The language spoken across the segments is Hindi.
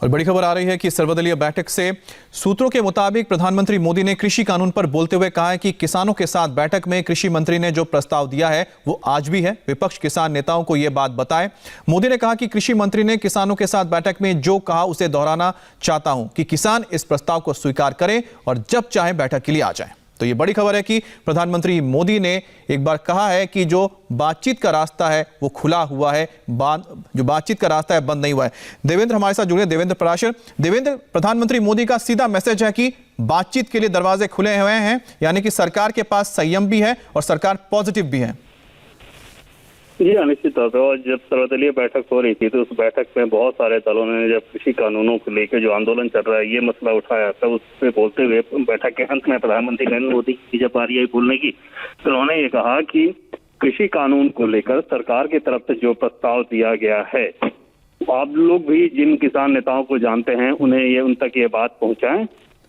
और बड़ी खबर आ रही है कि सर्वदलीय बैठक से सूत्रों के मुताबिक प्रधानमंत्री मोदी ने कृषि कानून पर बोलते हुए कहा है कि किसानों के साथ बैठक में कृषि मंत्री ने जो प्रस्ताव दिया है वो आज भी है। विपक्ष किसान नेताओं को यह बात बताए। मोदी ने कहा कि कृषि मंत्री ने किसानों के साथ बैठक में जो कहा उसे दोहराना चाहता हूं कि किसान इस प्रस्ताव को स्वीकार करें और जब चाहे बैठक के लिए आ जाए। तो ये बड़ी खबर है कि प्रधानमंत्री मोदी ने एक बार कहा है कि जो बातचीत का रास्ता है वो खुला हुआ है, जो बातचीत का रास्ता है बंद नहीं हुआ है। देवेंद्र हमारे साथ जुड़े, देवेंद्र पराशर। देवेंद्र, प्रधानमंत्री मोदी का सीधा मैसेज है कि बातचीत के लिए दरवाजे खुले हुए हैं, यानी कि सरकार के पास संयम भी है और सरकार पॉजिटिव भी है। जी निश्चित तौर पर। और जब सर्वदलीय बैठक हो रही थी तो उस बैठक में बहुत सारे दलों ने जब कृषि कानूनों को लेकर जो आंदोलन चल रहा है ये मसला उठाया, तब उस पर बोलते हुए बैठक के अंत में प्रधानमंत्री नरेंद्र मोदी की जब बारी आई बोलने की तो उन्होंने ये कहा कि कृषि कानून को लेकर सरकार की तरफ से जो प्रस्ताव दिया गया है, आप लोग भी जिन किसान नेताओं को जानते हैं उन्हें ये उन तक ये बात पहुंचाएं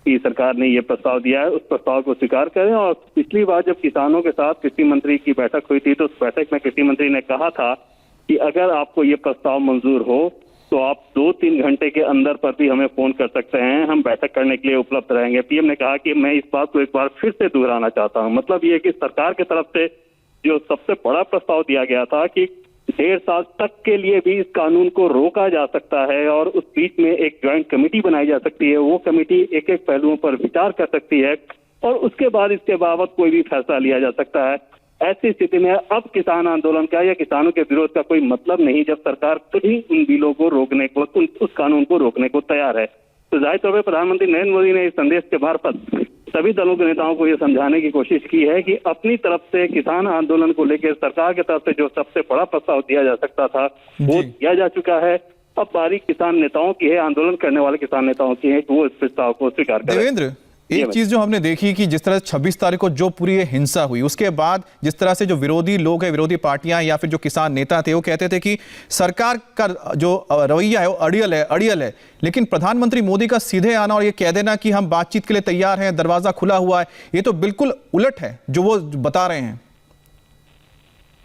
कि सरकार ने ये प्रस्ताव दिया है, उस प्रस्ताव को स्वीकार करें। और पिछली बार जब किसानों के साथ कृषि मंत्री की बैठक हुई थी तो उस बैठक में कृषि मंत्री ने कहा था कि अगर आपको ये प्रस्ताव मंजूर हो तो आप 2-3 घंटे के अंदर पर भी हमें फोन कर सकते हैं, हम बैठक करने के लिए उपलब्ध रहेंगे। पीएम ने कहा कि मैं इस बात को एक बार फिर से दोहराना चाहता हूँ। मतलब ये कि सरकार की तरफ से जो सबसे बड़ा प्रस्ताव दिया गया था कि 1.5 साल तक के लिए भी इस कानून को रोका जा सकता है और उस बीच में एक ज्वाइंट कमेटी बनाई जा सकती है। वो कमेटी एक एक पहलुओं पर विचार कर सकती है और उसके बाद इसके बाबत कोई भी फैसला लिया जा सकता है। ऐसी स्थिति में अब किसान आंदोलन का या किसानों के विरोध का कोई मतलब नहीं जब सरकार खुद ही उन बिलों को रोकने को, उस कानून को रोकने को तैयार है। तो जाहिर तौर पर प्रधानमंत्री नरेंद्र मोदी ने इस संदेश के मार्फत सभी दलों के नेताओं को यह समझाने की कोशिश की है कि अपनी तरफ से किसान आंदोलन को लेकर सरकार की तरफ से जो सबसे बड़ा प्रस्ताव दिया जा सकता था वो दिया जा चुका है। अब बारी किसान नेताओं की है, आंदोलन करने वाले किसान नेताओं की है कि वो इस प्रस्ताव को स्वीकार करें। देवेंद्र, एक चीज जो हमने देखी कि जिस तरह 26 तारीख को जो पूरी हिंसा हुई उसके बाद जिस तरह से जो विरोधी लोग हैं, विरोधी पार्टियां या फिर जो किसान नेता थे वो कहते थे कि सरकार का जो रवैया है वो अड़ियल है। लेकिन प्रधानमंत्री मोदी का सीधे आना और ये कह देना कि हम बातचीत के लिए तैयार हैं, दरवाजा खुला हुआ है, ये तो बिल्कुल उलट है जो वो बता रहे हैं।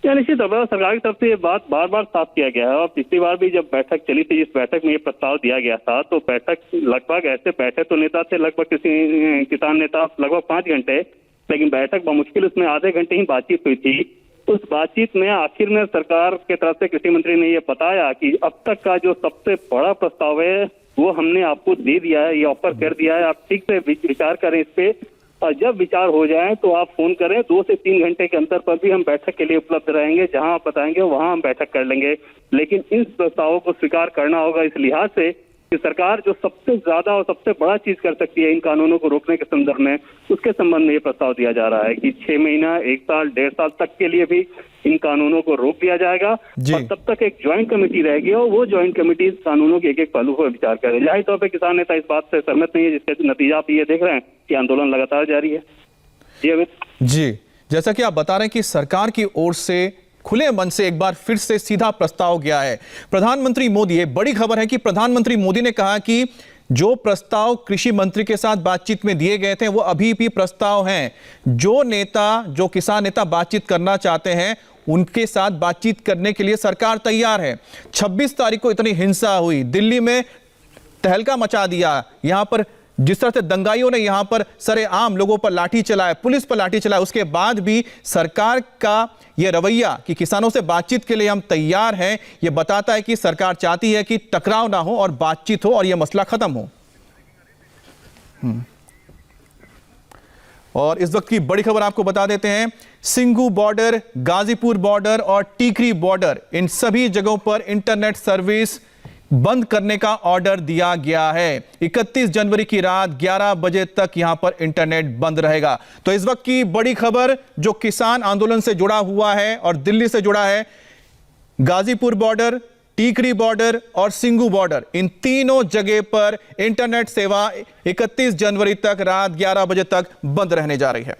निश्चित तौर पर सरकार की तरफ से ये बात बार बार साफ किया गया है और पिछली बार भी जब बैठक चली थी, जिस बैठक में ये प्रस्ताव दिया गया था तो बैठक लगभग ऐसे बैठे तो नेता थे लगभग किसान नेता लगभग 5 घंटे, लेकिन बैठक बमुश्किल उसमें आधे घंटे ही बातचीत हुई थी। उस बातचीत में आखिर में सरकार की तरफ से कृषि मंत्री ने ये बताया कि अब तक का जो सबसे बड़ा प्रस्ताव है वो हमने आपको दे दिया है, ये ऑफर कर दिया है, आप ठीक से विचार करें इस पे और जब विचार हो जाए तो आप फोन करें। 2 से 3 घंटे के अंतर पर भी हम बैठक के लिए उपलब्ध रहेंगे, जहां आप बताएंगे वहां हम बैठक कर लेंगे। लेकिन इन प्रस्तावों को स्वीकार करना होगा इस लिहाज से कि सरकार जो सबसे ज्यादा और सबसे बड़ा चीज कर सकती है इन कानूनों को रोकने के संदर्भ में, उसके संबंध में ये प्रस्ताव दिया जा रहा है कि 6 महीना, 1 साल, 1.5 साल तक के लिए भी इन कानूनों को रोक दिया जाएगा और तब तक एक ज्वाइंट कमेटी रहेगी और वो ज्वाइंट कमेटी इस कानूनों के एक पहलू पर विचार करे। जाहिर तौर पर किसान नेता इस बात से सहमत नहीं है, जिसके नतीजा आप ये देख रहे हैं कि आंदोलन लगातार जारी है। जी अमित जी, जैसा कि आप बता रहे हैं कि सरकार की ओर से खुले मन से एक बार फिर से सीधा प्रस्ताव गया है प्रधानमंत्री मोदी। ये बड़ी खबर है कि प्रधानमंत्री मोदी ने कहा कि जो प्रस्ताव कृषि मंत्री के साथ बातचीत में दिए गए थे वो अभी भी प्रस्ताव हैं। जो किसान नेता बातचीत करना चाहते हैं उनके साथ बातचीत करने के लिए सरकार तैयार है। 26 तारीख को इतनी हिंसा हुई, दिल्ली में तहलका मचा दिया, यहां पर जिस तरह से दंगाइयों ने यहां पर सरेआम लोगों पर लाठी चलाया, पुलिस पर लाठी चलाया, उसके बाद भी सरकार का यह रवैया कि किसानों से बातचीत के लिए हम तैयार हैं, यह बताता है कि सरकार चाहती है कि टकराव ना हो और बातचीत हो और यह मसला खत्म हो। और इस वक्त की बड़ी खबर आपको बता देते हैं, सिंगू बॉर्डर, गाजीपुर बॉर्डर और टीकरी बॉर्डर, इन सभी जगहों पर इंटरनेट सर्विस बंद करने का ऑर्डर दिया गया है। 31 जनवरी की रात 11 बजे तक यहां पर इंटरनेट बंद रहेगा। तो इस वक्त की बड़ी खबर जो किसान आंदोलन से जुड़ा हुआ है और दिल्ली से जुड़ा है, गाजीपुर बॉर्डर, टीकरी बॉर्डर और सिंगू बॉर्डर, इन तीनों जगह पर इंटरनेट सेवा 31 जनवरी तक रात 11 बजे तक बंद रहने जा रही है।